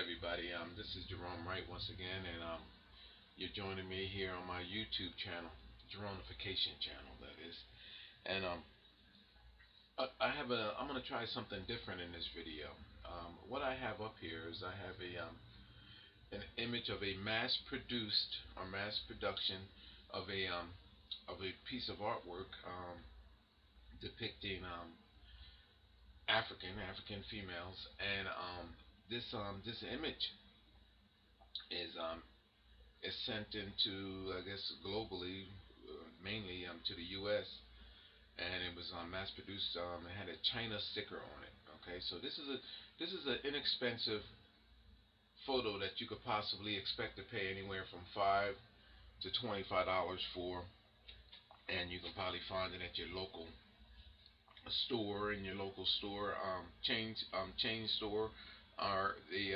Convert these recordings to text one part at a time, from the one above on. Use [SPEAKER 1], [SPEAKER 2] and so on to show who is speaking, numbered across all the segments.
[SPEAKER 1] everybody. This is Jerome Wright once again, and you're joining me here on my YouTube channel, Jeronification channel, that is. And I'm gonna try something different in this video. What I have up here is I have an image of a mass-produced or mass production of a piece of artwork depicting African females, and this image is is sent into, I guess, globally, mainly to the U.S. And it was mass produced. It had a China sticker on it. Okay, so this is an inexpensive photo that you could possibly expect to pay anywhere from $5 to $25 for, and you can probably find it at your local store, in your local store, chain store, or the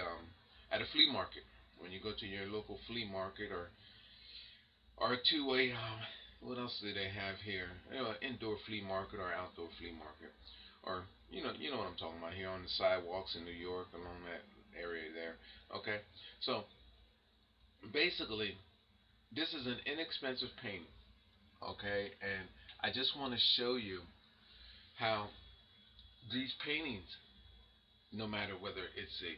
[SPEAKER 1] at a flea market. When you go to your local flea market, or to a what else do they have here? Indoor flea market or outdoor flea market, or you know what I'm talking about here on the sidewalks in New York, along that area there. Okay, so basically, this is an inexpensive painting. Okay, and I just want to show you how these paintings, no matter whether it's a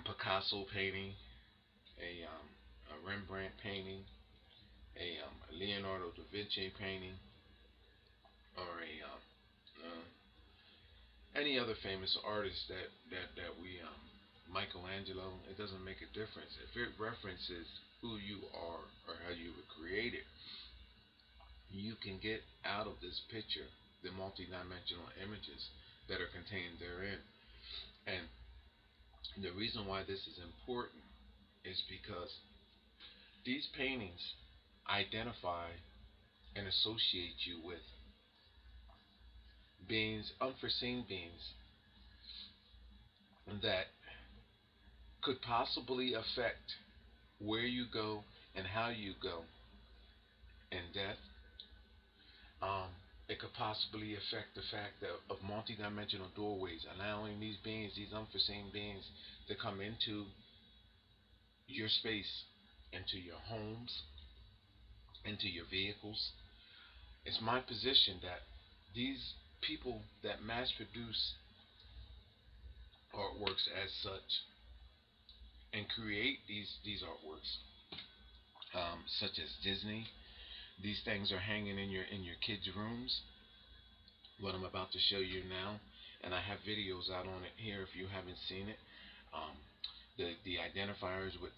[SPEAKER 1] Picasso painting, a Rembrandt painting, a Leonardo da Vinci painting, or any other famous artist that we Michelangelo, it doesn't make a difference. If it references who you are or how you were created, you can get out of this picture the multidimensional images that are contained therein. And the reason why this is important is because these paintings identify and associate you with beings, unforeseen beings, that could possibly affect where you go and how you go in death. Um, it could possibly affect the fact of multidimensional doorways, allowing these beings, these unforeseen beings, to come into your space, into your homes, into your vehicles. It's my position that these people that mass produce artworks as such and create these artworks, such as Disney, these things are hanging in your kids' rooms. What I'm about to show you now, and I have videos out on it here if you haven't seen it. Um, the identifiers with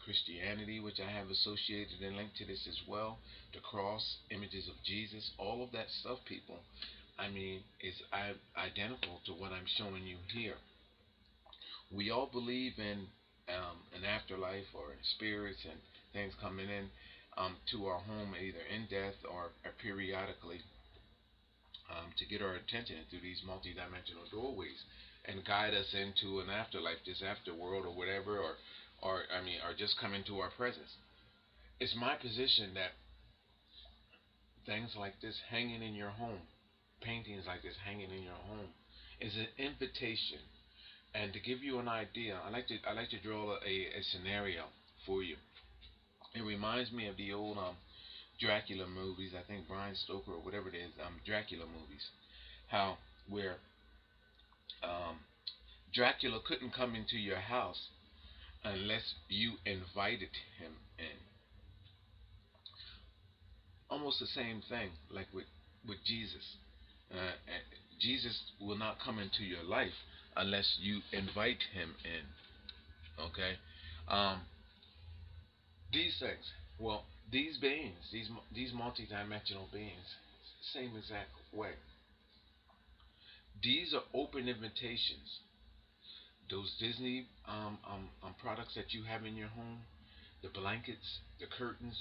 [SPEAKER 1] Christianity, which I have associated and linked to this as well. The cross, images of Jesus, all of that stuff, people. I mean, is identical to what I'm showing you here. We all believe in an afterlife or spirits and things coming in to our home, either in death or periodically, to get our attention through these multidimensional doorways and guide us into an afterlife, this afterworld, or whatever, or just come into our presence. It's my position that things like this hanging in your home, paintings like this hanging in your home, is an invitation. And to give you an idea, I like to draw a scenario for you. It reminds me of the old Dracula movies. I think Brian Stoker or whatever it is, Dracula movies. How where um, Dracula couldn't come into your house unless you invited him in. Almost the same thing, like with Jesus. And Jesus will not come into your life unless you invite him in. Okay, um, these things. Well, these beings, these multidimensional beings, same exact way. These are open invitations. Those Disney products that you have in your home, the blankets, the curtains,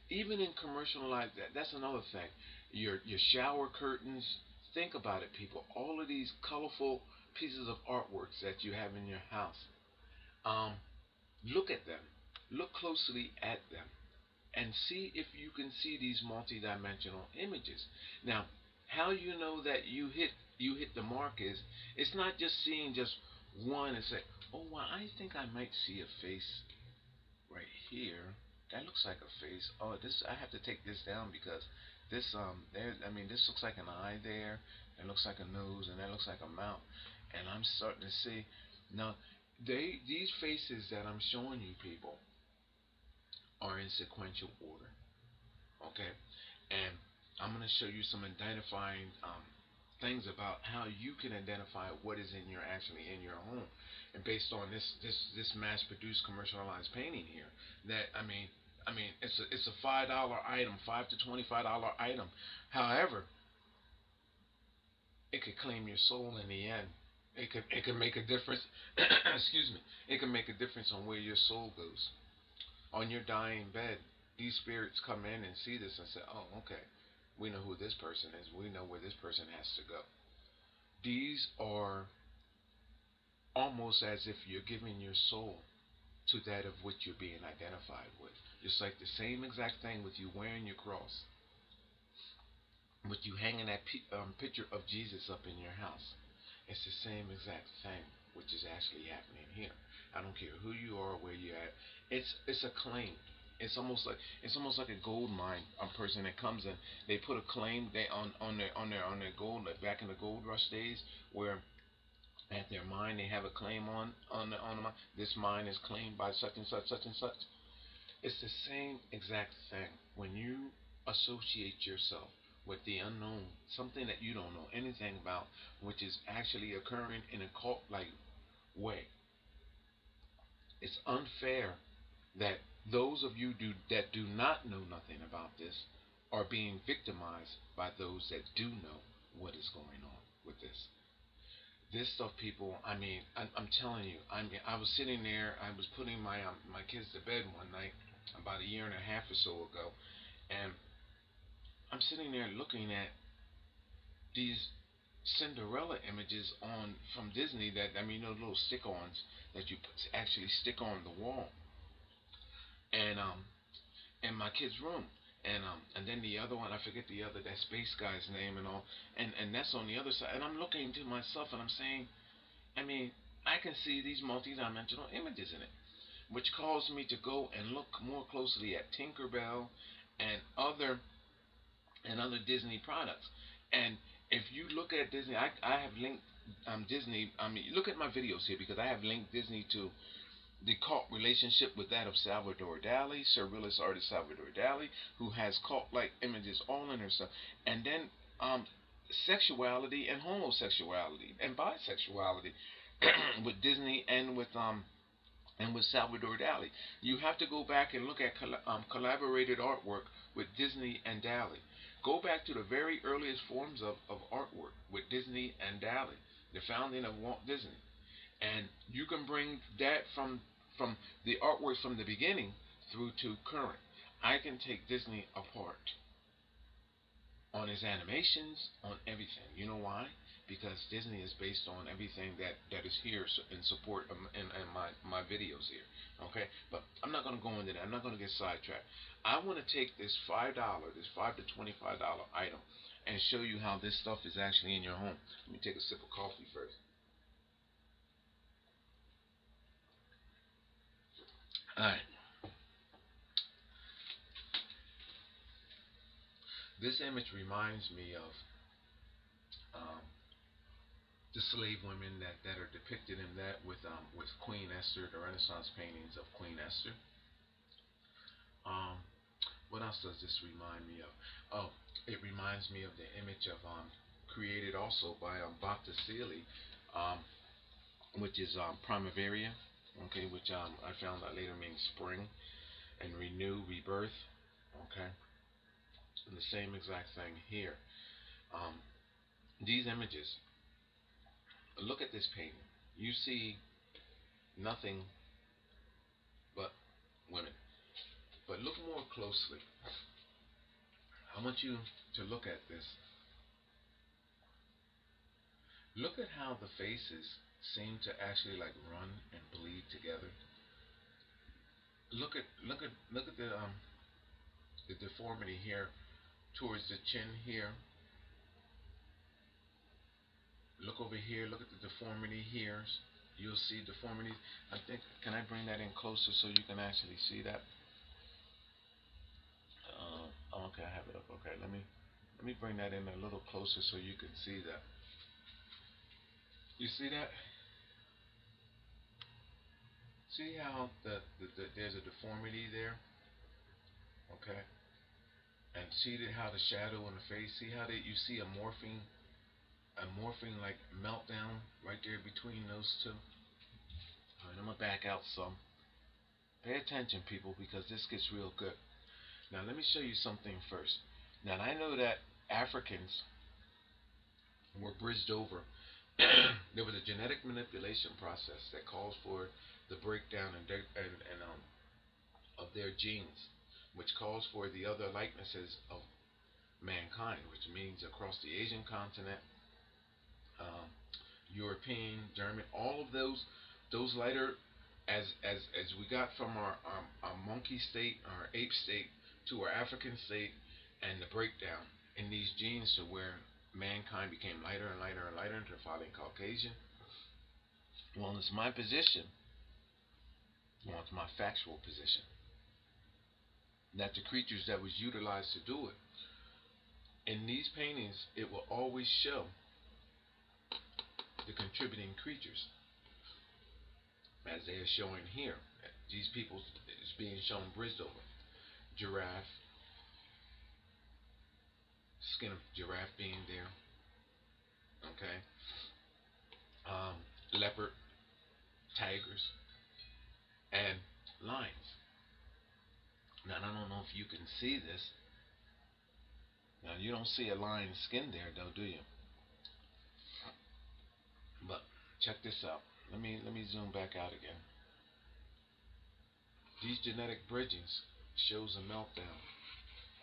[SPEAKER 1] even in commercialized. That's another thing. Your shower curtains. Think about it, people. All of these colorful pieces of artworks that you have in your house. Um, Look at them. Look closely at them and see if you can see these multidimensional images. Now, how you know that you hit the mark is, it's not just seeing just one and say, oh, well, I think I might see a face right here. That looks like a face. Oh, this I have to take this down because this there. I mean, this looks like an eye there. That looks like a nose, and that looks like a mouth. And I'm starting to see now. These faces that I'm showing you people are in sequential order. Okay, and I'm going to show you some identifying things about how you can identify what is in your actually in your home, and based on this mass-produced commercialized painting here, that I mean it's a $5 item, $5 to $25 item. However, it could claim your soul in the end. It could make a difference. Excuse me. It can make a difference on where your soul goes. On your dying bed, these spirits come in and see this and say, oh, okay, we know who this person is. We know where this person has to go. These are almost as if you're giving your soul to that of which you're being identified with. Just like the same exact thing with you wearing your cross, with you hanging that picture of Jesus up in your house. It's the same exact thing which is actually happening here. I don't care who you are, where you're at. It's a claim. It's almost like a gold mine. A person that comes in, they put a claim they on their gold, like back in the gold rush days, where at their mine they have a claim on the mine. This mine is claimed by such and such. It's the same exact thing when you associate yourself with the unknown, something that you don't know anything about, which is actually occurring in a cult like way. It's unfair that those of you that do not know nothing about this are being victimized by those that do know what is going on with this. This stuff, people. I mean, I'm telling you. I mean, I was sitting there. I was putting my kids to bed one night about a year and a half or so ago, and I'm sitting there looking at these Cinderella images on from Disney that I mean, those little stick-ons that you actually stick on the wall, and in my kid's room. And then the other one, I forget the other that space guy's name and all, and that's on the other side. And I'm looking to myself and I'm saying, I mean, I can see these multidimensional images in it, which caused me to go and look more closely at Tinkerbell and other Disney products. And if you look at Disney, I have linked Disney. I mean, look at my videos here because I have linked Disney to the cult relationship with that of Salvador Dali, surrealist artist Salvador Dali, who has cult-like images all in her stuff, and then um, sexuality and homosexuality and bisexuality with Disney and with Salvador Dali. You have to go back and look at collaborated artwork with Disney and Dali. Go back to the very earliest forms of artwork with Disney and Dali, the founding of Walt Disney, and you can bring that from the artwork from the beginning through to current. I can take Disney apart on his animations, on everything. You know why? Because Disney is based on everything that is here in support of in my videos here. Okay, but I'm not going to go into that. I'm not going to get sidetracked. I want to take this $5, this $5 to $25 item, and show you how this stuff is actually in your home. Let me take a sip of coffee first. All right. This image reminds me of um, the slave women that are depicted in that with Queen Esther, the Renaissance paintings of Queen Esther. Um, what else does this remind me of? Oh, it reminds me of the image of created also by Botticelli, um, which is Primavera. Okay, which I found out later means spring and renew, rebirth. Okay, and the same exact thing here. Um, these images. Look at this painting. You see nothing but women. But look more closely. I want you to look at this. Look at how the faces seem to actually like run and bleed together. Look at the deformity here towards the chin here. Look over here. Look at the deformity here. you'll see deformities. I think, can I bring that in closer so you can actually see that? Okay, I have it up. Okay, let me bring that in a little closer so you can see that. You see that? See how there's a deformity there? Okay, and see how the shadow on the face. See how you see a morphing like meltdown right there between those two. All right, I'm gonna back out some. Pay attention, people, because this gets real good. Now, let me show you something first. Now, I know that Africans were bridged over. There was a genetic manipulation process that calls for the breakdown of their genes, which calls for the other likenesses of mankind, which means across the Asian continent, um, European, German, all of those lighter, as we got from our monkey state, our ape state, to our African state, and the breakdown in these genes to where mankind became lighter and lighter and lighter into falling Caucasian. Well, it's my position, well, it's my factual position, that the creatures that was utilized to do it, in these paintings, it will always show the contributing creatures, as they are showing here. These people is being shown bridged over. Giraffe, skin of giraffe being there. Okay. Leopard, tigers, and lions. Now, I don't know if you can see this. Now, you don't see a lion's skin there, though, do you? But check this out. Let me zoom back out again. These genetic bridgings shows a meltdown,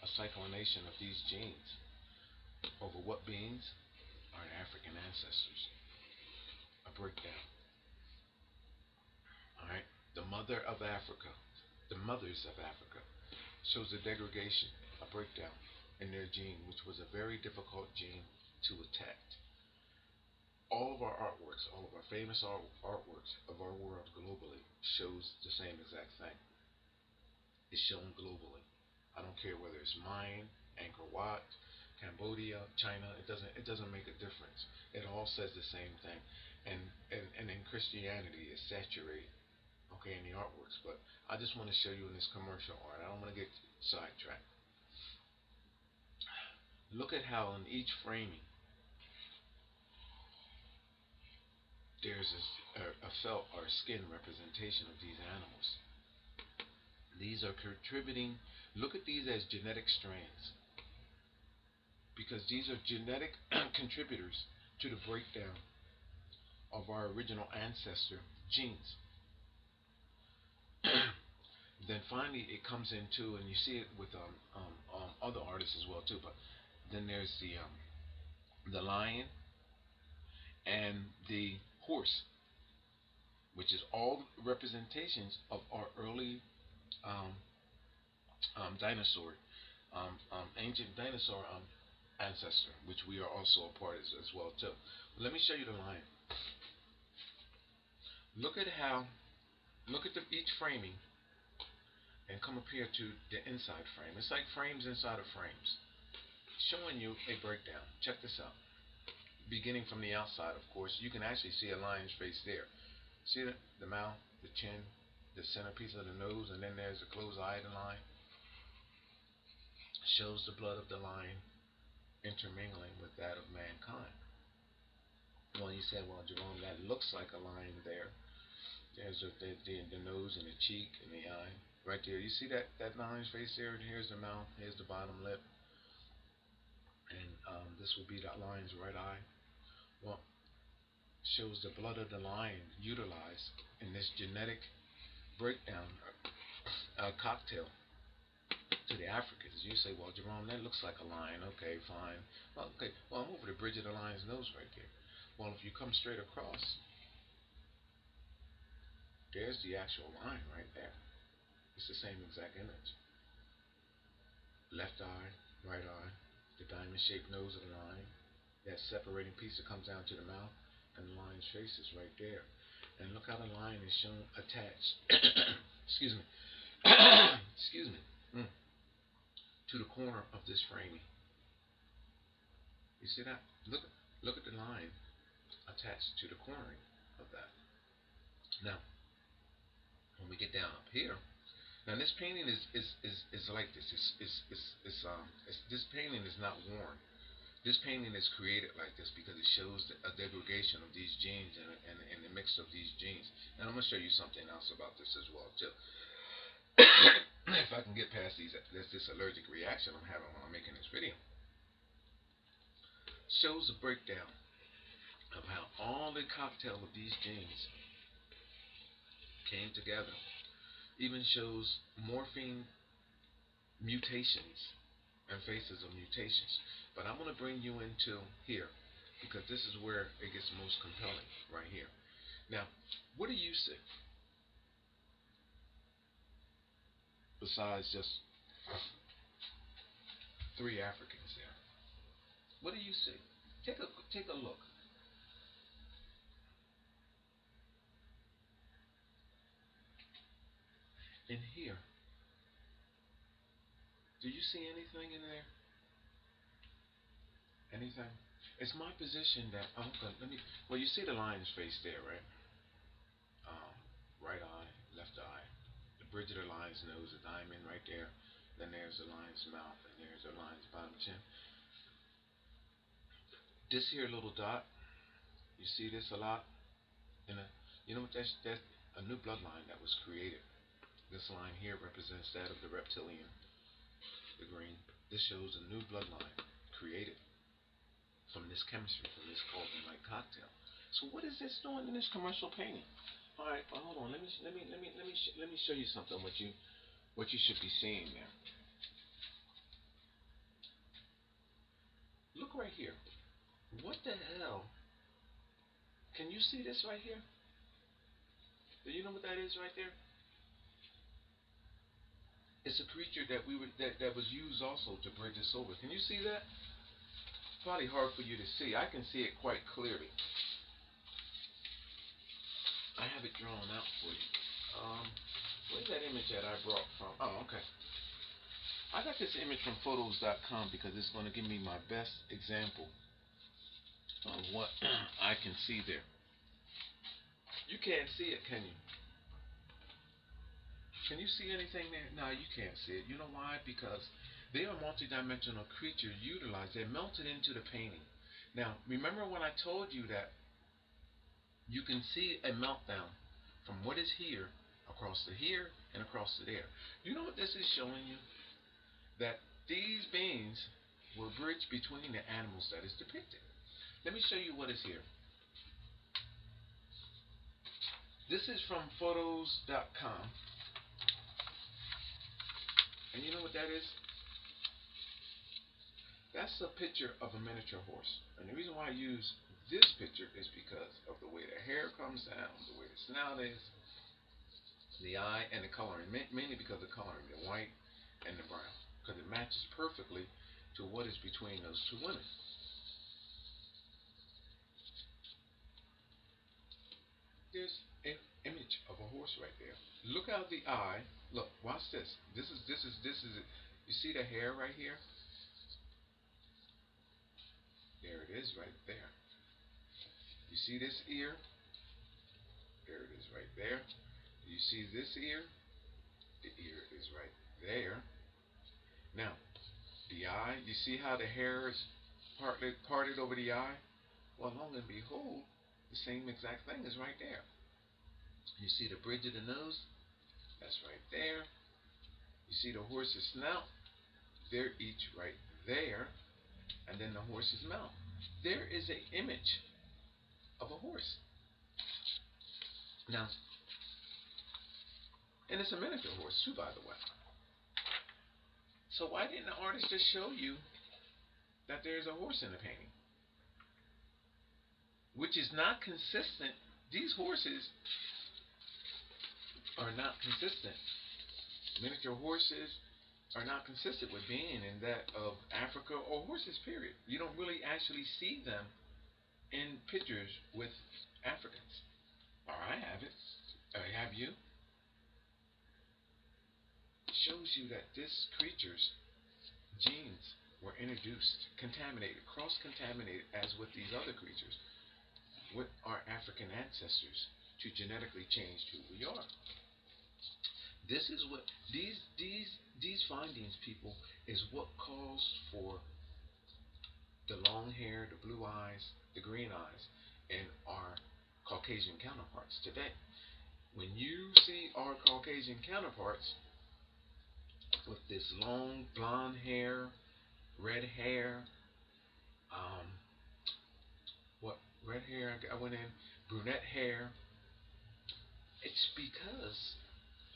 [SPEAKER 1] a cyclination of these genes over what beings are African ancestors. A breakdown. All right. The mother of Africa, the mothers of Africa, shows a degradation, a breakdown in their gene, which was a very difficult gene to attack. All of our artworks, all of our famous artworks of our world globally shows the same exact thing. It's shown globally. I don't care whether it's Mayan, Angkor Wat, Cambodia, China. It doesn't make a difference. It all says the same thing. And in Christianity, it's saturated. Okay, in the artworks. But I just want to show you in this commercial art. I don't want to get sidetracked. Look at how in each framing there's a felt or skin representation of these animals. These are contributing. Look at these as genetic strands, because these are genetic contributors to the breakdown of our original ancestor genes. Then finally it comes into, and you see it with other artists as well too. But then there's the lion and the horse, which is all representations of our early um, dinosaur, ancient dinosaur ancestor, which we are also a part as well too. Let me show you the lion. Look at how, look at each framing, and come up here to the inside frame. It's like frames inside of frames, showing you a breakdown. Check this out. Beginning from the outside, of course, you can actually see a lion's face there. See the mouth, the chin, the centerpiece of the nose, and then there's the closed eye of the lion. Shows the blood of the lion intermingling with that of mankind. Well, you said, well, Jerome, that looks like a lion there. There's the nose and the cheek and the eye right there. You see that lion's face there? Here's the mouth. Here's the bottom lip, and this will be that lion's right eye. Well, shows the blood of the lion utilized in this genetic breakdown cocktail to the Africans. You say, well, Jerome, that looks like a lion. Okay, fine. Well, okay. Well, I'm over the bridge of the lion's nose right there. Well, if you come straight across, there's the actual lion right there. It's the same exact image. Left eye, right eye, the diamond-shaped nose of the lion, that separating piece that comes down to the mouth, and the lion's face is right there. And look how the line is shown attached. Excuse me. Excuse me. To the corner of this framing. You see that? Look at the line attached to the cornering of that. Now, when we get down up here, now this painting is like this. This painting is not worn. This painting is created like this because it shows a degradation of these genes and the mix of these genes. And I'm gonna show you something else about this as well too. If I can get past this allergic reaction I'm having while I'm making this video, shows a breakdown of how all the cocktail of these genes came together. Even shows morphine mutations and phases of mutations. But I'm going to bring you into here because this is where it gets most compelling right here. Now, what do you see besides just three Africans there? What do you see? Take a look. In here, do you see anything in there? Anything? It's my position that I'm gonna let me. Well, you see the lion's face there, right? Um, right eye, left eye. The bridge of the lion's nose, a diamond right there. Then there's the lion's mouth, and there's the lion's bottom chin. This here little dot, you see this a lot. In a, you know what? That's a new bloodline that was created. This line here represents that of the reptilian, the green. This shows a new bloodline created from this chemistry, from this golden light cocktail. So what is this doing in this commercial painting? All right, well, hold on. Let me show you something. What you should be seeing there. Look right here. What the hell? Can you see this right here? Do you know what that is right there? It's a creature that was used also to bridge us over. Can you see that? Probably hard for you to see. I can see it quite clearly. I have it drawn out for you. Where's that image that I brought from? Oh, okay. I got this image from photos.com because it's going to give me my best example of what I can see there. You can't see it, can you? Can you see anything there? No, you can't see it. You know why? Because they are multidimensional creatures utilized. They're melted into the painting. Now, remember when I told you that you can see a meltdown from what is here across to here and across to there. You know what this is showing you? That these beings were bridged between the animals that is depicted. Let me show you what is here. This is from photos.com. And you know what that is? That's a picture of a miniature horse. And the reason why I use this picture is because of the way the hair comes down, the way the snout is, the eye, and the coloring. Mainly because of the coloring, the white and the brown. Because it matches perfectly to what is between those two women. There's an image of a horse right there. Look out the eye. Look, watch this. This is it. You see the hair right here? There it is right there. You see this ear? There it is right there. You see this ear? The ear is right there. Now, the eye, you see how the hair is parted over the eye? Well, lo and behold, the same exact thing is right there. You see the bridge of the nose? That's right there. You see the horse's snout? They're each right there. And then the horse's mouth. There is an image of a horse. Now, and it's a miniature horse too, by the way. So why didn't the artist just show you that there's a horse in the painting? Which is not consistent. These horses are not consistent. Miniature horses are not consistent with being in that of Africa or horses, period. You don't really actually see them in pictures with Africans. Or I have it. Or have you? Shows you that this creature's genes were introduced, contaminated, cross-contaminated, as with these other creatures, with our African ancestors, to genetically change who we are. This is what these findings, people, is what caused for the long hair, the blue eyes, the green eyes, in our Caucasian counterparts today. When you see our Caucasian counterparts with this long blonde hair, red hair, um, what red hair? I went in brunette hair. It's because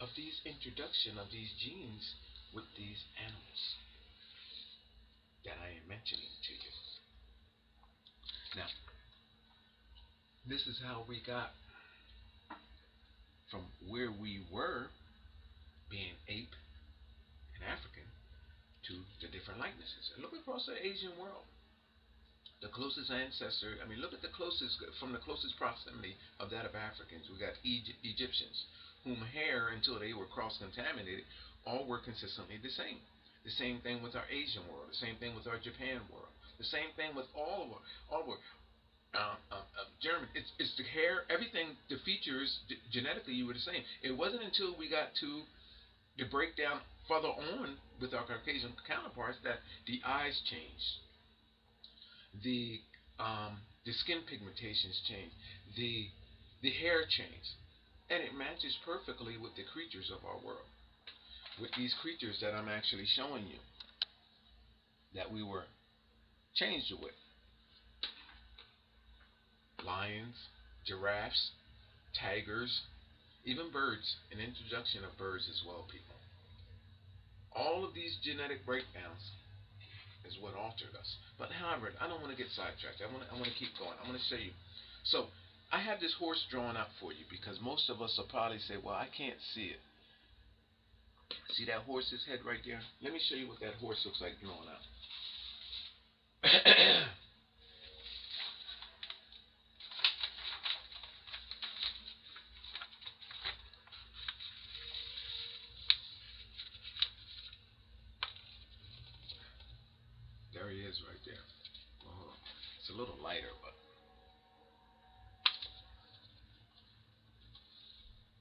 [SPEAKER 1] of these introduction of these genes with these animals that I am mentioning to you. Now, this is how we got from where we were, being ape and African, to the different likenesses. And look across the Asian world. The closest ancestor, I mean, look at the closest, from the closest proximity of that of Africans. We got Egyptians, whom hair, until they were cross-contaminated, all were consistently the same. The same thing with our Asian world. The same thing with our Japan world. The same thing with all of our German. It's the hair, everything, the features, genetically, you were the same. It wasn't until we got to the breakdown further on with our Caucasian counterparts that the eyes changed, the the skin pigmentations change, the hair change, and it matches perfectly with the creatures of our world. With these creatures that I'm actually showing you that we were changed with: lions, giraffes, tigers, even birds. An introduction of birds as well, people. All of these genetic breakdowns is what altered us. But however, I don't want to get sidetracked. I want to keep going. I want to show you. So I have this horse drawn up for you because most of us will probably say, "Well, I can't see it." See that horse's head right there? Let me show you what that horse looks like drawn up. There he is right there. Oh, it's a little lighter, but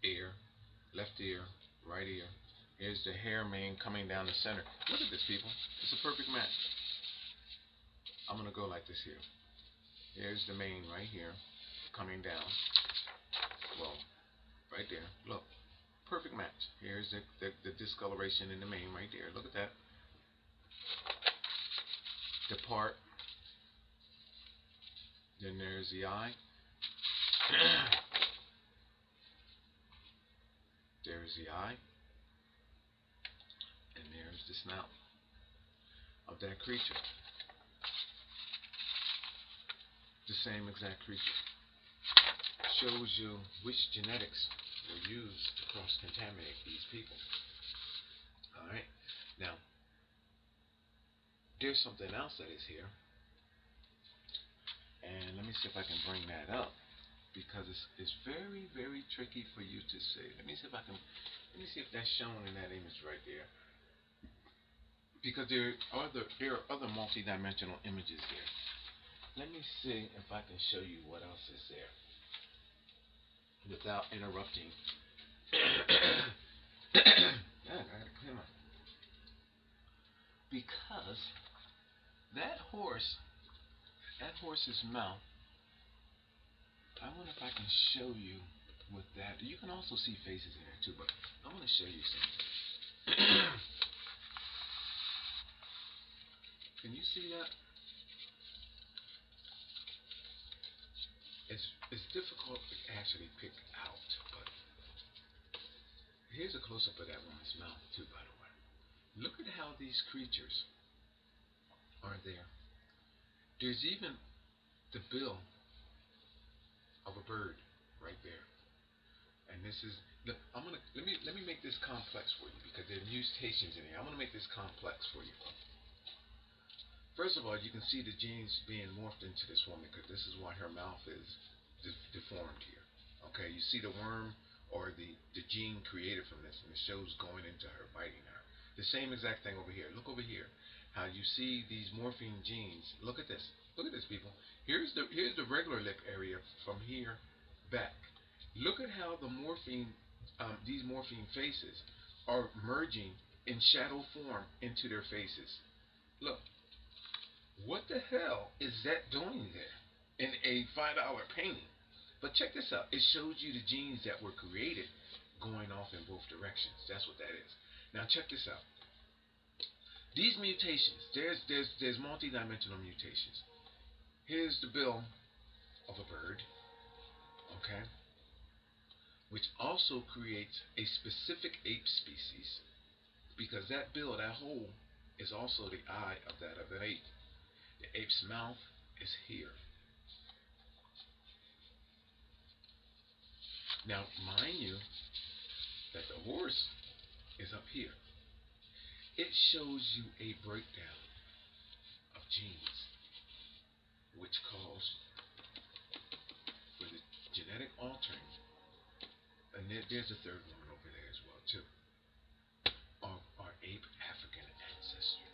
[SPEAKER 1] ear, left ear, right ear. Here's the hair mane coming down the center. Look at this, people. It's a perfect match. I'm gonna go like this here. Here's the mane right here, coming down. Well, right there. Look, perfect match. Here's the discoloration in the mane right there. Look at that. The part. Then there's the eye. There's the eye. And there's the snout of that creature. The same exact creature. Shows you which genetics were used to cross-contaminate these people. Alright? Now, there's something else that is here. And let me see if I can bring that up, because it's very, very tricky for you to see. Let me see if that's shown in that image right there. Because there are other multi-dimensional images there. Let me see if I can show you what else is there without interrupting. I gotta clear my. Because that horse's mouth. I wonder if I can show you with that. You can also see faces in there too, but I want to show you something. Can you see that? It's difficult to actually pick out, but here's a close-up of that woman's mouth too, by the way. Look at how these creatures are there. There's even the bill of a bird right there. And this is look, let me make this complex for you, because there are mutations in here. I'm gonna make this complex for you. First of all, you can see the genes being morphed into this woman, because this is why her mouth is deformed here. Okay, you see the worm or the gene created from this, and it shows going into her, biting her. The same exact thing over here. Look over here. How you see these morphine genes. Look at this. Look at this, people. Here's the regular lip area from here back. Look at how the morphine, these morphine faces are merging in shadow form into their faces. Look, what the hell is that doing there in a $5 painting? But check this out. It shows you the genes that were created going off in both directions. That's what that is. Now check this out. These mutations, there's multi-dimensional mutations. Here's the bill of a bird, okay, which also creates a specific ape species because that bill, that hole, is also the eye of that of an ape. The ape's mouth is here. Now, mind you that the horse is up here. It shows you a breakdown of genes, which calls for the genetic altering, and there's a third one over there as well too, of our ape African ancestry.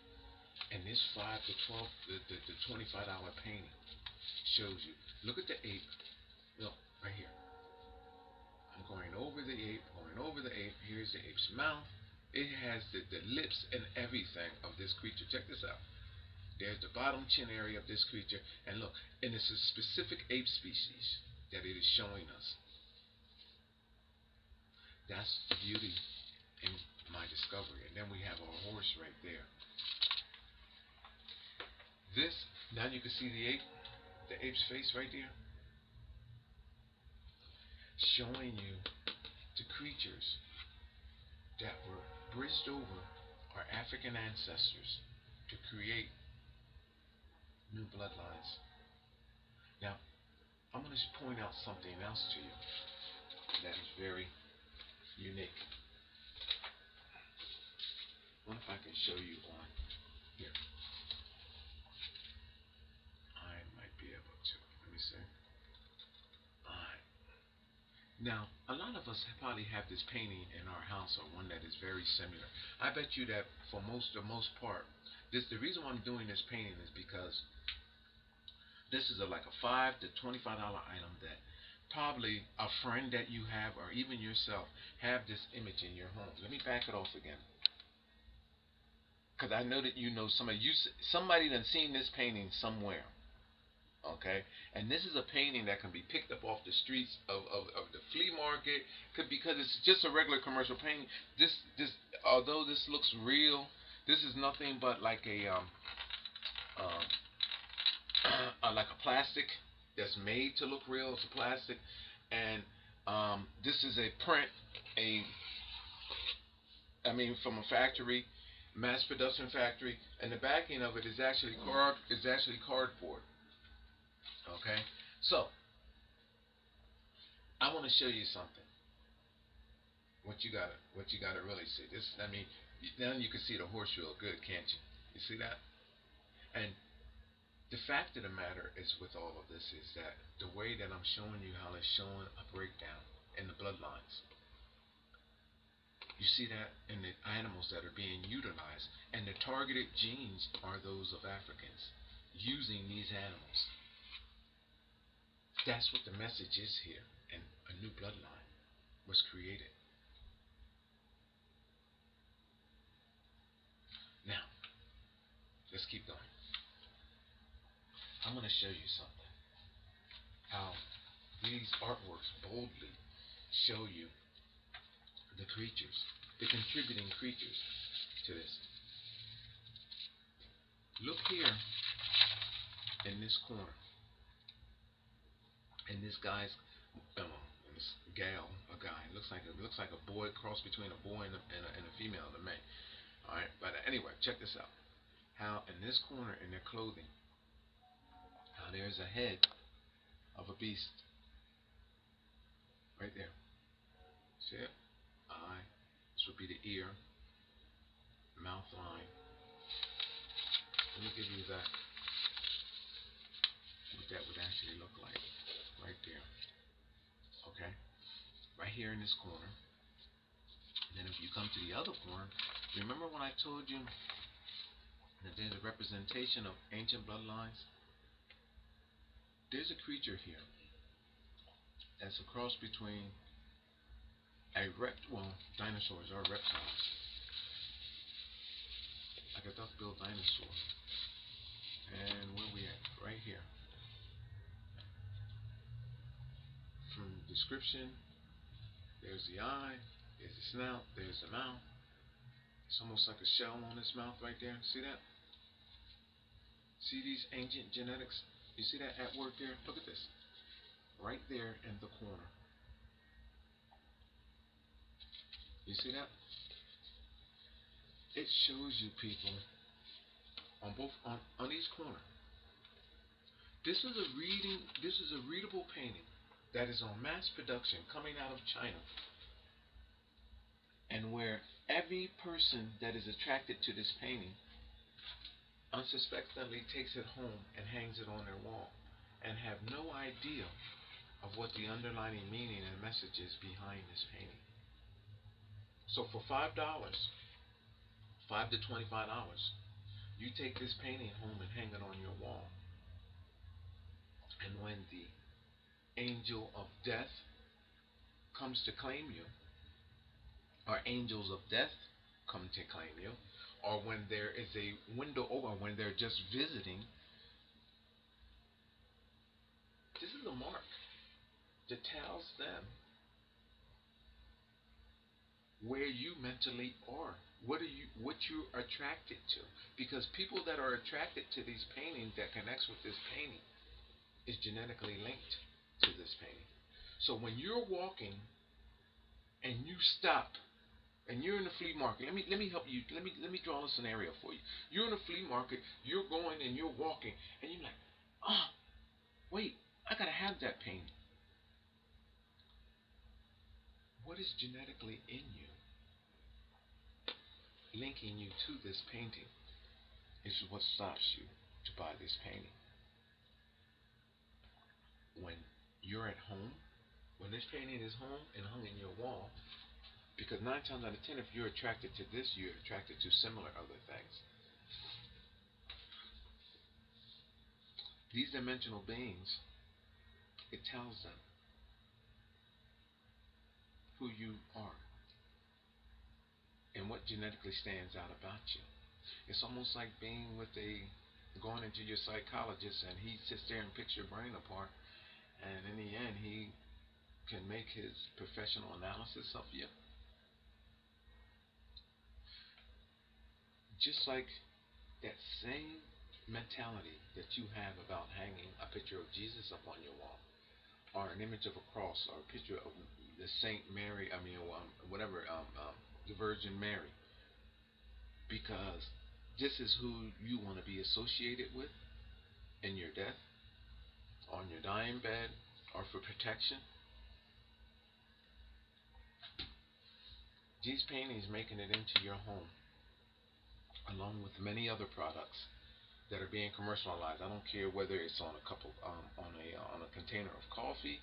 [SPEAKER 1] And this 5 to 12, the $25 painting shows you. Look at the ape. Look right here. I'm going over the ape, going over the ape. Here's the ape's mouth. It has the lips and everything of this creature. Check this out. There's the bottom chin area of this creature. And look, and it's a specific ape species that it is showing us. That's the beauty in my discovery. And then we have our horse right there. This, now you can see the ape's face right there, showing you the creatures that were bridged over our African ancestors to create new bloodlines. Now, I'm going to point out something else to you that is very unique. I wonder if I can show you on here. I might be able to. Let me see. Alright. Now, a lot of us probably have this painting in our house or one that is very similar. I bet you that for the most part, the reason why I'm doing this painting is because this is like a $5 to $25 item that probably a friend that you have or even yourself have this image in your home. Let me back it off again, because I know that you know somebody done seen this painting somewhere. Okay, and this is a painting that can be picked up off the streets of the flea market, because it's just a regular commercial painting. This although this looks real, this is nothing but like like a plastic that's made to look real. It's a plastic, and this is a print, from a factory, mass production factory, and the backing of it is actually cardboard. Okay, so I want to show you something. What you gotta really see. Now you can see the horse real good, can't you? You see that? And the fact of the matter is, with all of this, is that the way that I'm showing you how it's showing a breakdown in the bloodlines. You see that in the animals that are being utilized, and the targeted genes are those of Africans using these animals. That's what the message is here, and a new bloodline was created. Now, let's keep going. I'm going to show you something. How these artworks boldly show you the creatures, the contributing creatures to this. Look here in this corner, and this guy's, this gal, a guy, looks like a boy, cross between a boy and a female, the man. All right, but anyway, check this out. How in this corner in their clothing, how there's a head of a beast right there. See it? Eye. This would be the ear, mouth line. Let me give you that. What that would actually look like right there. Okay, right here in this corner. And then if you come to the other corner, remember when I told you that there's a representation of ancient bloodlines? There's a creature here that's a cross between well, dinosaurs are reptiles, like a duck-billed dinosaur. And where we at? Right here. From the description, there's the eye, there's the snout, there's the mouth. It's almost like a shell on his mouth right there. See that? See these ancient genetics? You see that at work there? Look at this. Right there in the corner. You see that? It shows you people on both on each corner. This is a readable painting that is on mass production coming out of China, and where every person that is attracted to this painting unsuspectingly takes it home and hangs it on their wall and have no idea of what the underlying meaning and message is behind this painting. So for $5, $5 to $25, you take this painting home and hang it on your wall. And when the angel of death comes to claim you, or angels of death come to claim you, or when there is a window open, when they're just visiting, this is a mark that tells them where you mentally are. What you're attracted to. Because people that are attracted to these paintings, that connects with this painting, is genetically linked to this painting. So when you're walking and you stop and you're in the flea market, let me help you. Let me draw a scenario for you. You're in a flea market, you're going and you're walking, and you're like, oh, wait, I gotta have that painting. What is genetically in you, linking you to this painting, is what stops you to buy this painting. When you're at home, when this painting is home and hung in your wall, because 9 times out of 10, if you're attracted to this, you're attracted to similar other things. These dimensional beings, it tells them who you are and what genetically stands out about you. It's almost like being with going into your psychologist, and he sits there and picks your brain apart, and in the end, he can make his professional analysis of you. Just like that same mentality that you have about hanging a picture of Jesus up on your wall, or an image of a cross, or a picture of the Saint Mary, whatever, the Virgin Mary, because this is who you want to be associated with in your death, on your dying bed, or for protection. These paintings making it into your home, along with many other products that are being commercialized. I don't care whether it's on a couple, on a container of coffee,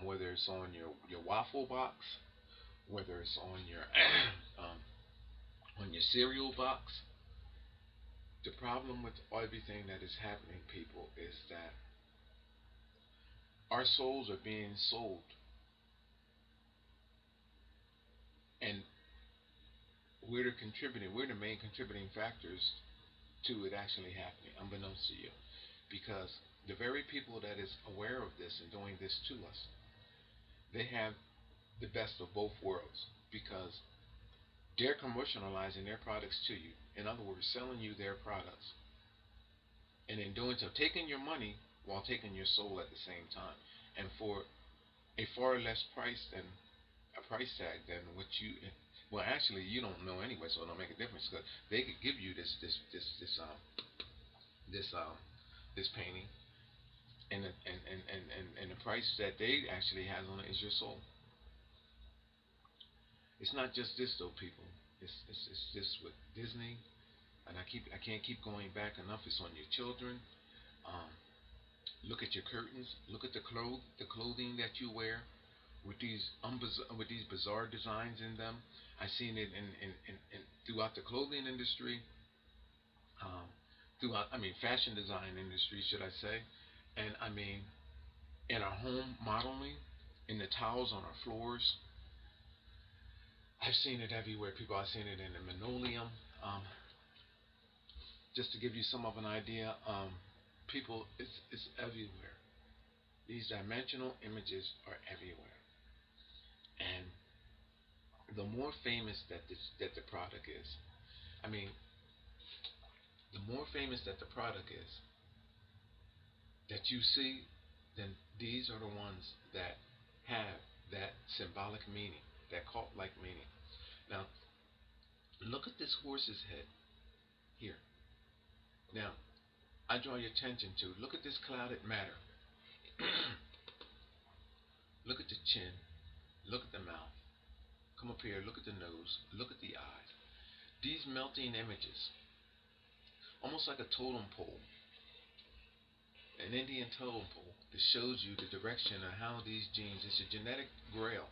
[SPEAKER 1] whether it's on your waffle box, whether it's on your on your cereal box. The problem with everything that is happening, people, is that our souls are being sold, and we're the main contributing factors to it actually happening, unbeknownst to you. Because the very people that is aware of this and doing this to us, they have the best of both worlds, because they're commercializing their products to you. In other words, selling you their products, and in doing so, taking your money while taking your soul at the same time, and for a far less price than a price tag than what you. Well, actually, you don't know anyway, so it don't make a difference, because they could give you this this painting, and the price that they actually has on it is your soul. It's not just this though, people. It's this with Disney, and I can't keep going back enough. It's on your children. Um, Look at your curtains. Look at the clothing that you wear. with these bizarre designs in them. I've seen it in throughout the clothing industry, um, throughout, I mean, fashion design industry, should I say, and I mean in our home modeling, in the tiles on our floors. I've seen it everywhere. People, I've seen it in the linoleum. Um, just to give you some of an idea, people, it's everywhere. These dimensional images are everywhere, and the more famous that the product is, I mean, the more famous that the product is that you see, then these are the ones that have that symbolic meaning, that cult-like meaning. Now, look at this horse's head here. Now, I draw your attention to, look at this clouded matter. Look at the chin. Look at the mouth. Come up here. Look at the nose. Look at the eyes. These melting images, almost like a totem pole, an Indian totem pole that shows you the direction of how these genes, it's a genetic grail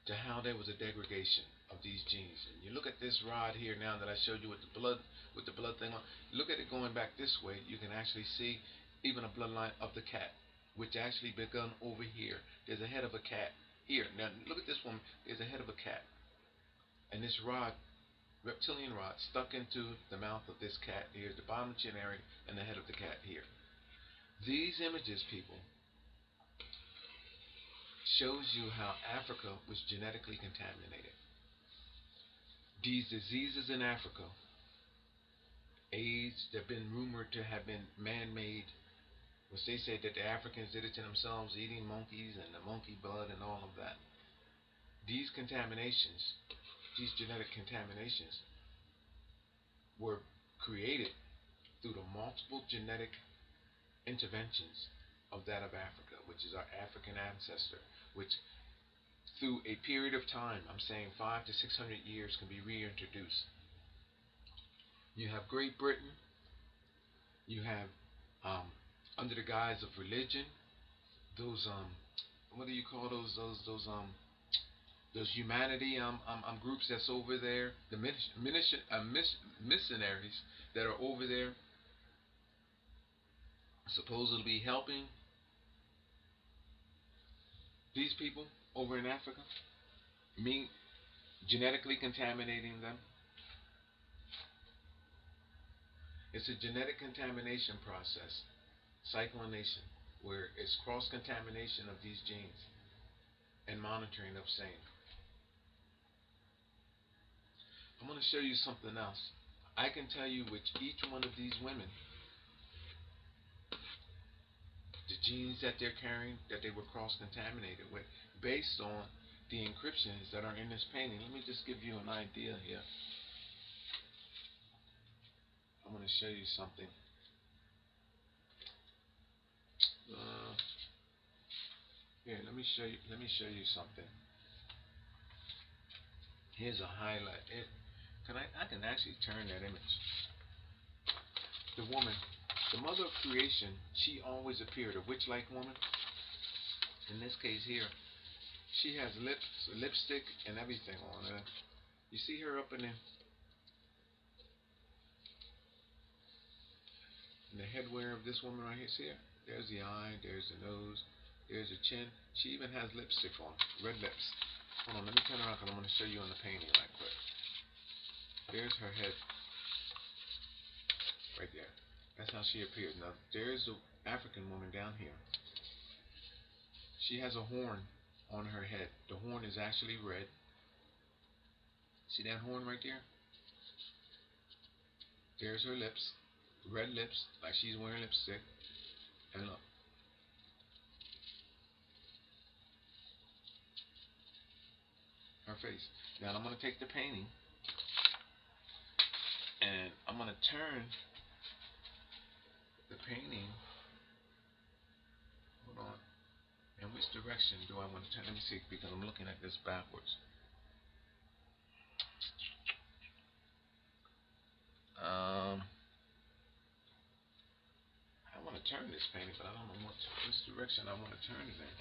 [SPEAKER 1] to how there was a degradation of these genes. And you look at this rod here now that I showed you with the blood thing on. Look at it going back this way. You can actually see even a bloodline of the cat, which actually begun over here. There's a head of a cat here. Now look at this one. There's a head of a cat, and this rod, reptilian rod, stuck into the mouth of this cat. Here's the bottom chin area and the head of the cat here. These images, people, shows you how Africa was genetically contaminated. These diseases in Africa, AIDS, that have been rumored to have been man-made, which they say that the Africans did it to themselves, eating monkeys and the monkey blood and all of that. These contaminations, these genetic contaminations, were created through the multiple genetic interventions of that of Africa, which is our African ancestor, which through a period of time, I'm saying 500 to 600 years, can be reintroduced. You have Great Britain. You have, under the guise of religion, those what do you call those humanity groups that's over there, the missionaries that are over there, supposedly helping these people over in Africa, me genetically contaminating them. It's a genetic contamination process, cyclination, where it's cross-contamination of these genes and monitoring of same. I'm going to show you something else. I can tell you which each one of these women, the genes that they're carrying, that they were cross-contaminated with, based on the encryptions that are in this painting. Let me just give you an idea here. I'm going to show you something. Here, let me show you. Let me show you something. Here's a highlight. I can actually turn that image. The woman, the mother of creation, she always appeared a witch-like woman. In this case here, she has lips, lipstick, and everything on her. You see her up in the headwear of this woman right here. See her? There's the eye, there's the nose, there's the chin. She even has lipstick on, red lips. Hold on, let me turn around because I'm going to show you on the painting right quick. There's her head right there. That's how she appears. Now, there's the African woman down here. She has a horn on her head. The horn is actually red. See that horn right there? There's her lips, red lips, like she's wearing lipstick. And look, her face. Now I'm going to take the painting and I'm going to turn the painting. Hold on. In which direction do I want to turn? Let me see, because I'm looking at this backwards. I want to turn this painting, but I don't know which direction I want to turn it in.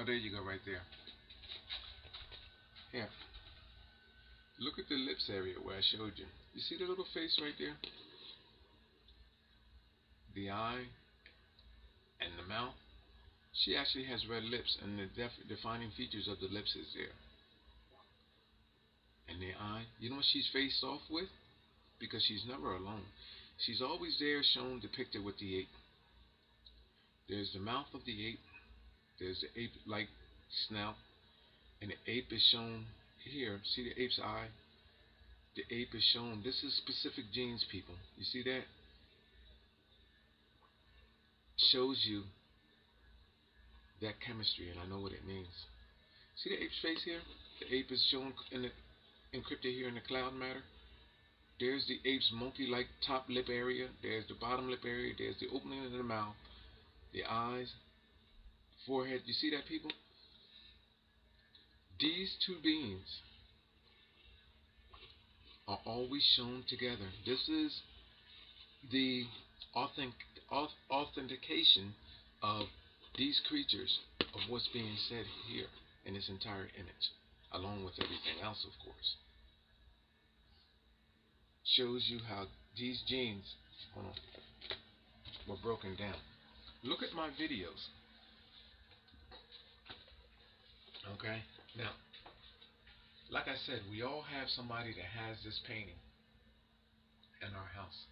[SPEAKER 1] Oh, there you go, right there. Here, look at the lips area where I showed you. You see the little face right there? The eye and the mouth. She actually has red lips, and the defining features of the lips is there. And the eye. You know what she's faced off with? Because she's never alone. She's always there, shown, depicted with the ape. There's the mouth of the ape. There's the ape-like snout, and the ape is shown here. See the ape's eye? The ape is shown. This is specific genes, people. You see that? Shows you that chemistry, and I know what it means. See the ape's face here? The ape is shown in the encrypted here in the cloud matter. There's the ape's monkey-like top lip area. There's the bottom lip area. There's the opening of the mouth, the eyes, forehead. You see that, people? These two beings are always shown together. This is the authentication of these creatures, of what's being said here in this entire image, along with everything else, of course. Shows you how these genes, hold on, were broken down. Look at my videos. Okay? Now, like I said, we all have somebody that has this painting in our house.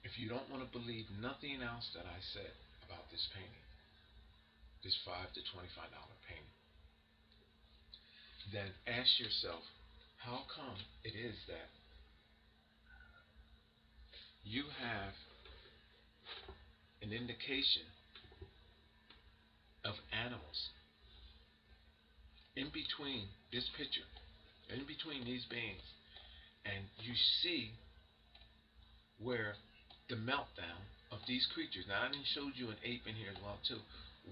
[SPEAKER 1] If you don't want to believe nothing else that I said about this painting, this $5 to $25 painting, then ask yourself, how come it is that you have an indication of animals in between this picture, in between these beings, and you see where the meltdown of these creatures. Now, I didn't showed you an ape in here as well too.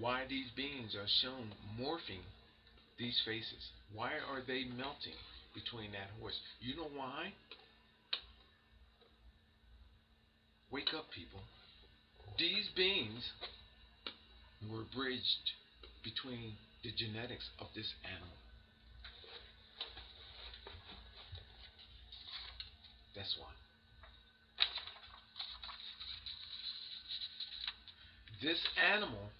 [SPEAKER 1] Why these beings are shown morphing these faces? Why are they melting between that horse? You know why? Wake up, people. These beings were bridged between the genetics of this animal. That's why. This animal,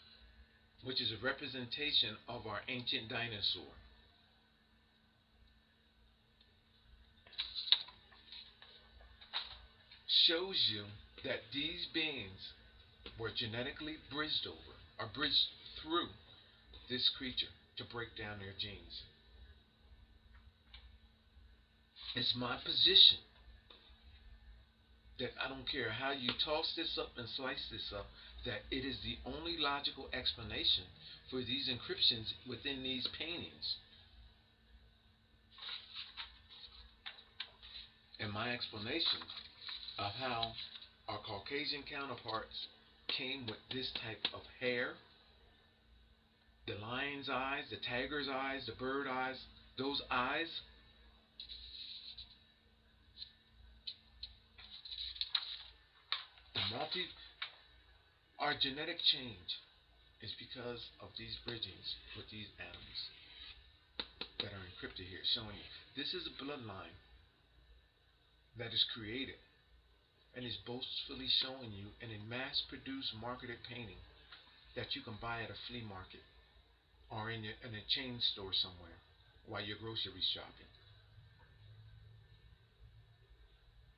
[SPEAKER 1] which is a representation of our ancient dinosaur, shows you that these beings were genetically bridged over, or bridged through this creature to break down their genes. It's my position that I don't care how you toss this up and slice this up, that it is the only logical explanation for these encryptions within these paintings. And my explanation of how our Caucasian counterparts came with this type of hair, the lion's eyes, the tiger's eyes, the bird eyes, those eyes, the our genetic change is because of these bridgings with these animals that are encrypted here, showing you this is a bloodline that is created and is boastfully showing you in a mass-produced marketed painting that you can buy at a flea market or in a chain store somewhere while you're grocery shopping.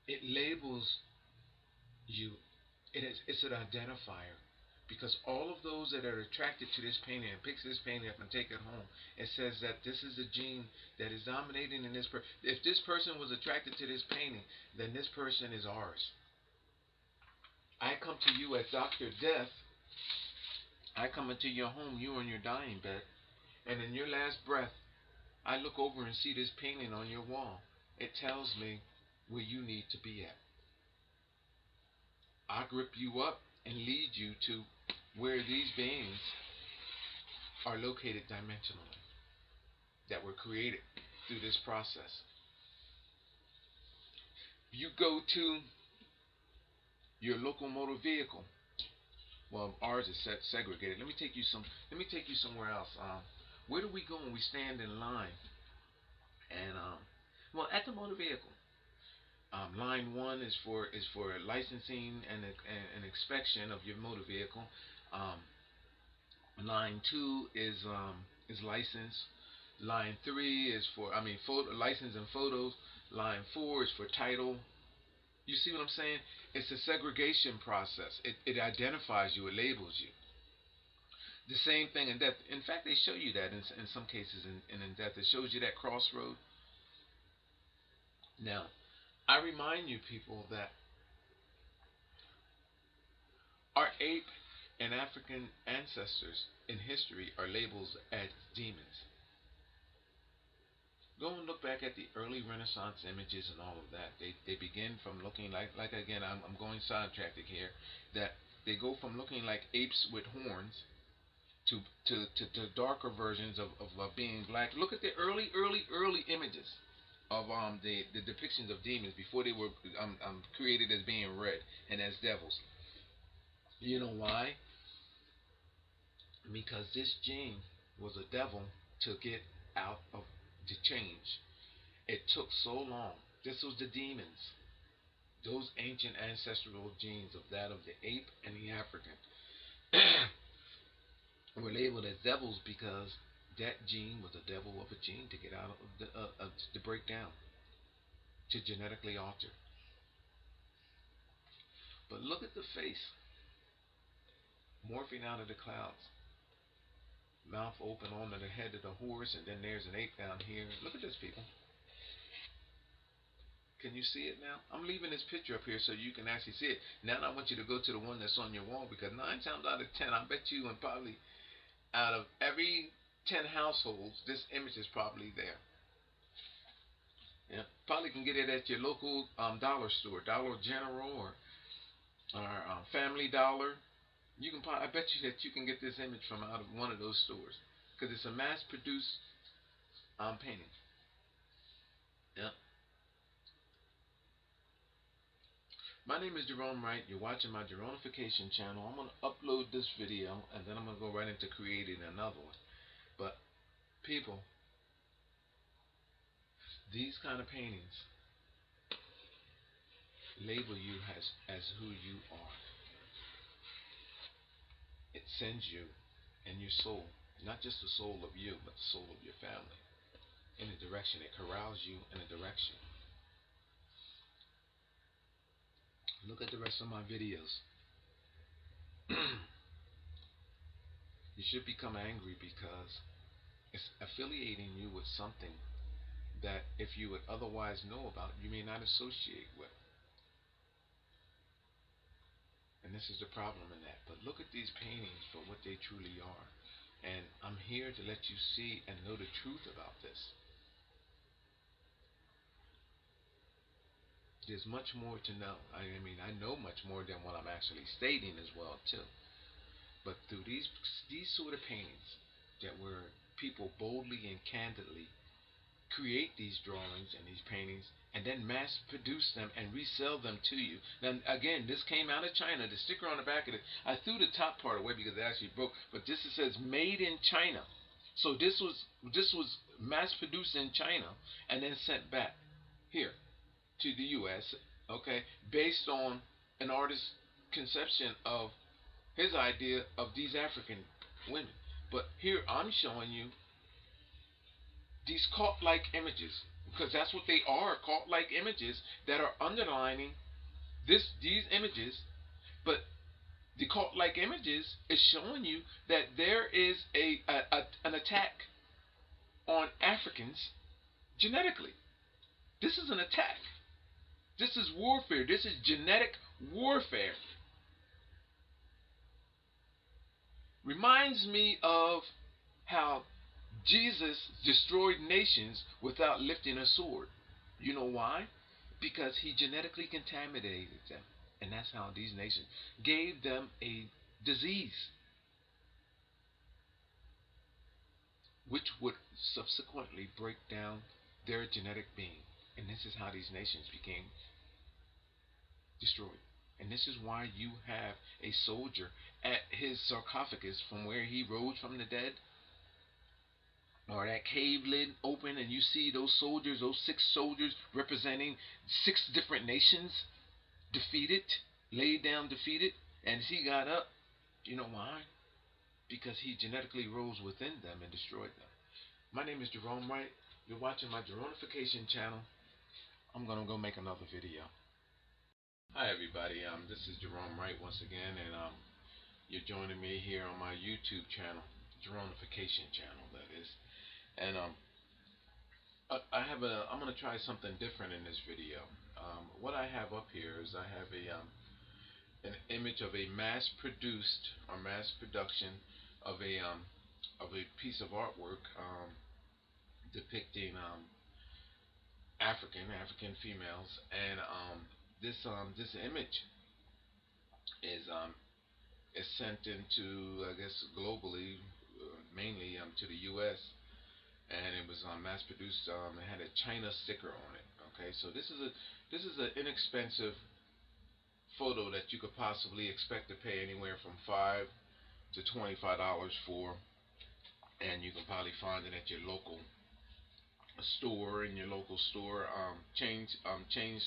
[SPEAKER 1] It labels you. It's an identifier, because all of those that are attracted to this painting and picks this painting up and take it home, it says that this is a gene that is dominating in this person. If this person was attracted to this painting, then this person is ours. I come to you at Dr. Death. I come into your home, you on your dying bed, and in your last breath, I look over and see this painting on your wall. It tells me where you need to be at. I grip you up and lead you to where these beings are located dimensionally, that were created through this process. You go to your local motor vehicle Well, ours is segregated. Let me take you some. Let me take you somewhere else. Where do we go when we stand in line? And well, at the motor vehicle, line one is for licensing and inspection of your motor vehicle. Um, line two is license. Line three is for photo license and photos. Line four is for title. You see what I'm saying? It's a segregation process. It identifies you. It labels you. The same thing in death. In fact, they show you that in some cases in death. It shows you that crossroad. Now, I remind you people that our ape and African ancestors in history are labeled as demons. Go and look back at the early Renaissance images and all of that. They begin from looking like again. I'm going sidetracked here. That they go from looking like apes with horns to darker versions of being black. Look at the early images of the depictions of demons before they were created as being red and as devils. You know why? Because this gene was a devil to get out of the change. It took so long. This was the demons. Those ancient ancestral genes of that of the ape and the African were labeled as devils because that gene was a devil of a gene to get out of to break down, to genetically alter. But look at the face morphing out of the clouds, mouth open onto the head of the horse, and then there's an ape down here. Look at this, people. Can you see it now? I'm leaving this picture up here so you can actually see it. Now I want you to go to the one that's on your wall because 9 times out of 10, I bet you, and probably out of every 10 households, this image is probably there. Yeah, probably can get it at your local dollar store, Dollar General, or Family Dollar. You can, I bet you that you can get this image from out of one of those stores because it's a mass-produced painting. Yeah. My name is Jerome Wright. You're watching my Jeronification channel. I'm going to upload this video and then I'm going to go right into creating another one. But people, these kind of paintings label you as who you are. It sends you and your soul, not just the soul of you, but the soul of your family, in a direction. It corrals you in a direction. Look at the rest of my videos. You should become angry because it's affiliating you with something that if you would otherwise know about, you may not associate with. And this is the problem in that. But look at these paintings for what they truly are. And I'm here to let you see and know the truth about this. There's much more to know. I mean, I know much more than what I'm actually stating as well, too. But through these sort of paintings that where people boldly and candidly create these drawings and these paintings and then mass produce them and resell them to you. Now again, this came out of China. The sticker on the back of it, I threw the top part away because it actually broke, but this it says made in China. So this was mass produced in China and then sent back here to the US, okay, based on an artist's conception of his idea of these African women. But here I'm showing you these cult-like images, because that's what they are, cult-like images that are underlining these images. But the cult-like images is showing you that there is an attack on Africans genetically. This is an attack. This is warfare. This is genetic warfare. Reminds me of how Jesus destroyed nations without lifting a sword. You know why? Because he genetically contaminated them. And that's how these nations gave them a disease, which would subsequently break down their genetic being. And this is how these nations became destroyed. And this is why you have a soldier at his sarcophagus from where he rose from the dead, or that cave lid open, and you see those soldiers, those 6 soldiers representing 6 different nations, defeated, laid down defeated. And he got up. You know why? Because he genetically rose within them and destroyed them. My name is Jerome Wright. You're watching my Jeronification channel. I'm gonna go make another video. Hi everybody. This is Jerome Wright once again, and you're joining me here on my YouTube channel, Jeronification channel, that is. And I'm gonna try something different in this video. What I have up here is I have an image of a mass-produced or mass production of a piece of artwork depicting African females, and this image is sent into, I guess, globally, mainly to the U.S. And it was mass produced. It had a China sticker on it. Okay, so this is an inexpensive photo that you could possibly expect to pay anywhere from $5 to $25 for, and you can probably find it at your local store, in your local store, chain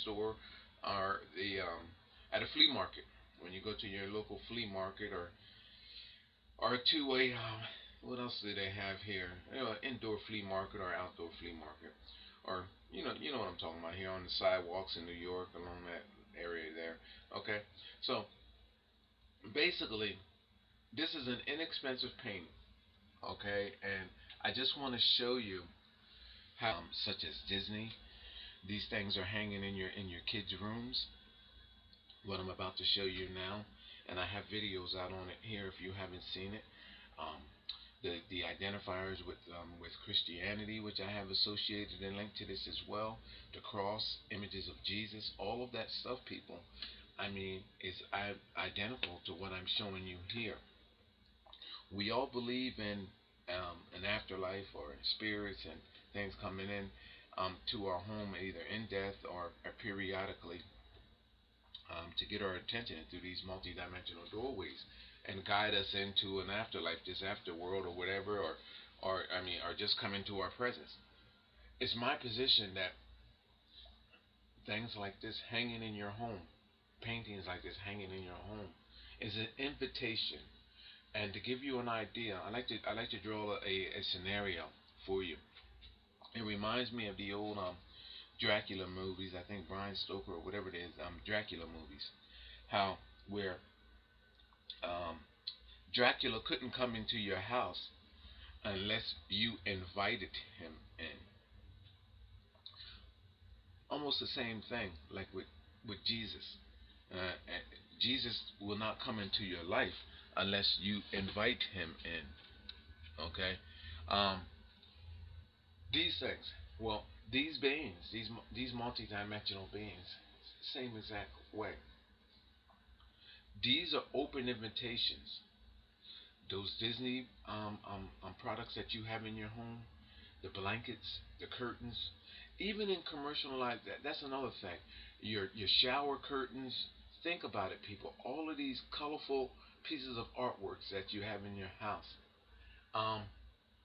[SPEAKER 1] store, or the at a flea market. When you go to your local flea market, or to a what else do they have here? Indoor flea market or outdoor flea market, or you know what I'm talking about here on the sidewalks in New York, along that area there. Okay, so basically, this is an inexpensive painting. Okay, and I just want to show you how, such as Disney, these things are hanging in your kids' rooms. What I'm about to show you now, and I have videos out on it here if you haven't seen it. Um, the identifiers with Christianity, which I have associated and linked to this as well. The cross, images of Jesus, all of that stuff, people. I mean, is identical to what I'm showing you here. We all believe in an afterlife or spirits and things coming in to our home, either in death or periodically, to get our attention through these multidimensional doorways and guide us into an afterlife, this afterworld, or whatever, or just come into our presence. It's my position that things like this hanging in your home, paintings like this hanging in your home, is an invitation. And to give you an idea, I like to draw a scenario for you. It reminds me of the old Dracula movies. I think Brian Stoker or whatever it is, Dracula movies. How where um, Dracula couldn't come into your house unless you invited him in. Almost the same thing, like with Jesus. Jesus will not come into your life unless you invite him in. Okay, um, these things. Well, these beings, these multidimensional beings, same exact way. These are open invitations. Those Disney products that you have in your home, the blankets, the curtains, even in commercialized. That's another thing. Your shower curtains. Think about it, people. All of these colorful pieces of artworks that you have in your house. Um,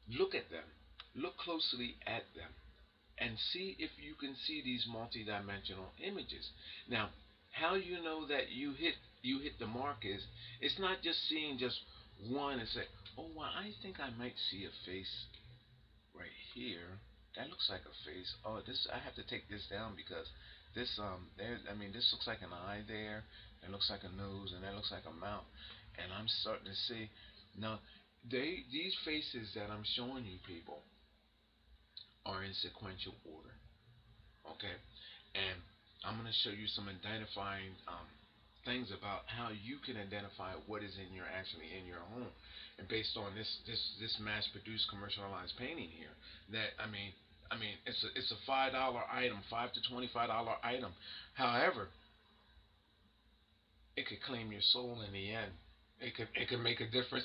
[SPEAKER 1] Look at them. Look closely at them, and see if you can see these multidimensional images. Now, how you know that you hit the mark is, it's not just seeing just one and say, oh well, I think I might see a face right here. That looks like a face. Oh, this, I have to take this down because this there, I mean, this looks like an eye there. It looks like a nose, and that looks like a mouth. And I'm starting to see now, these faces that I'm showing you, people, are in sequential order. Okay, and I'm going to show you some identifying things about how you can identify what is in your, actually in your home, and based on this mass-produced commercialized painting here. That it's a $5 item, $5 to $25 item. However, it could claim your soul in the end. It could make a difference.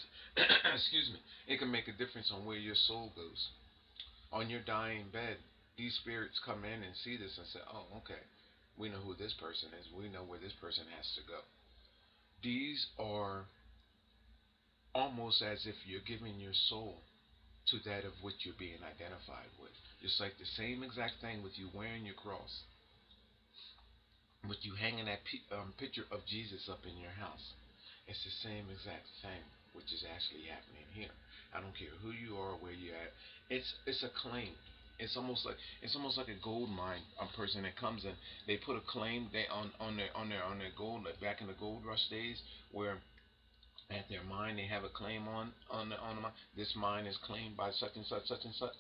[SPEAKER 1] Excuse me. It can make a difference on where your soul goes. On your dying bed, these spirits come in and see this and say, "Oh, okay. We know who this person is. We know where this person has to go. These are almost as if you're giving your soul to that of which you're being identified with. Just like the same exact thing with you wearing your cross, with you hanging that picture of Jesus up in your house. It's the same exact thing, which is actually happening here. I don't care who you are, where you're at. It's a claim. It's almost like a gold mine. A person that comes in, they put a claim they on their gold, like back in the gold rush days, where at their mine they have a claim on the mine. This mine is claimed by such and such, such and such.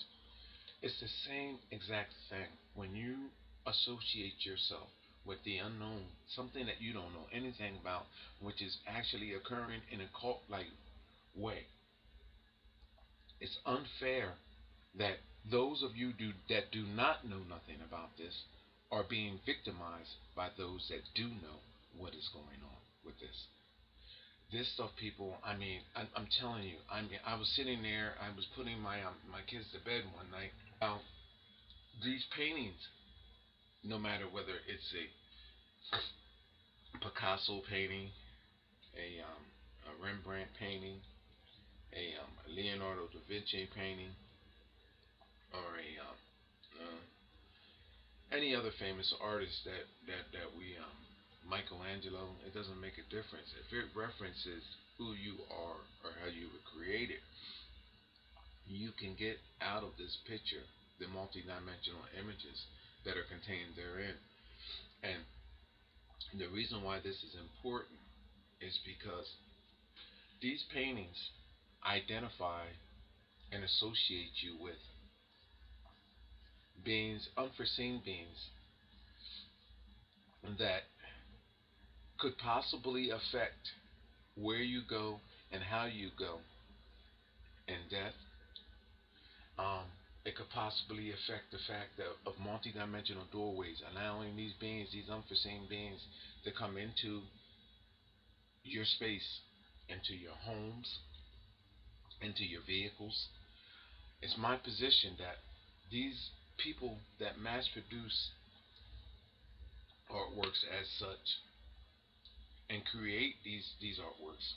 [SPEAKER 1] It's the same exact thing when you associate yourself with the unknown, something that you don't know anything about, which is actually occurring in a cult-like way. It's unfair that those of you that do not know nothing about this are being victimized by those that do know what is going on with this. This stuff, people. I mean, I'm telling you. I mean, I was sitting there. I was putting my kids to bed one night. These paintings, no matter whether it's a Picasso painting, a Rembrandt painting, a Leonardo da Vinci painting, or any other famous artist that we Michelangelo. It doesn't make a difference if it references who you are or how you were created. You can get out of this picture the multidimensional images that are contained therein. And the reason why this is important is because these paintings identify and associate you with beings, unforeseen beings, that could possibly affect where you go and how you go in death. Um, it could possibly affect the fact of multidimensional doorways, allowing these beings, these unforeseen beings, to come into your space, into your homes, into your vehicles. It's my position that these people that mass produce artworks as such and create these artworks